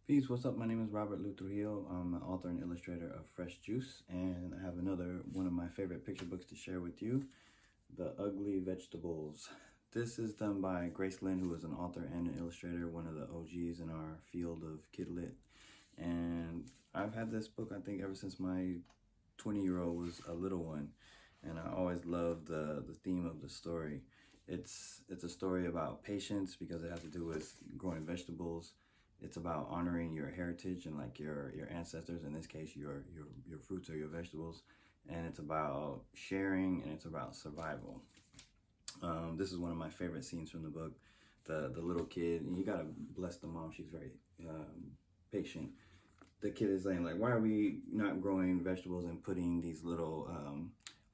Peace, what's up? My name is Robert Liu-Trujillo. I'm an author and illustrator of Fresh Juice, and I have another one of my favorite picture books to share with you, The Ugly Vegetables. This is done by Grace Lynn, who is an author and an illustrator, one of the OGs in our field of kid lit. And I've had this book, I think, ever since my 20-year-old was a little one, and I always loved the theme of the story. It's a story about patience because it has to do with growing vegetables. It's about honoring your heritage and like your ancestors, in this case your fruits or your vegetables, and it's about sharing, and it's about survival. This is one of my favorite scenes from the book. The little kid, and you gotta bless the mom, she's very patient. The kid is saying, like, why are we not growing vegetables and putting these little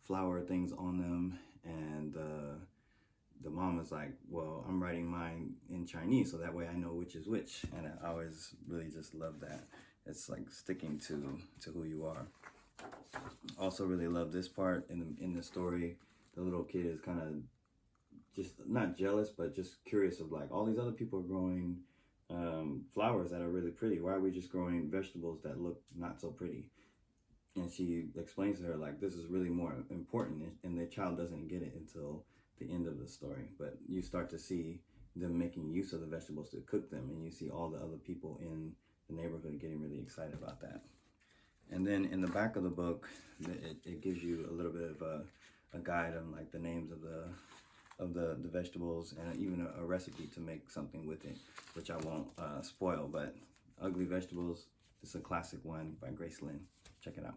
flower things on them? And the mom is like, well, I'm writing mine in Chinese, so that way I know which is which. And I always really just love that. It's like sticking to who you are. Also really love this part in the story. The little kid is kind of just not jealous, but just curious of like, all these other people are growing flowers that are really pretty. Why are we just growing vegetables that look not so pretty? And she explains to her, like, this is really more important, and the child doesn't get it until the end of the story. But you start to see them making use of the vegetables to cook them, and you see all the other people in the neighborhood getting really excited about that. And then in the back of the book, it gives you a little bit of a guide on like the names of the vegetables, and even a recipe to make something with it, which I won't spoil. But Ugly Vegetables is a classic one by Grace Lynn. Check it out.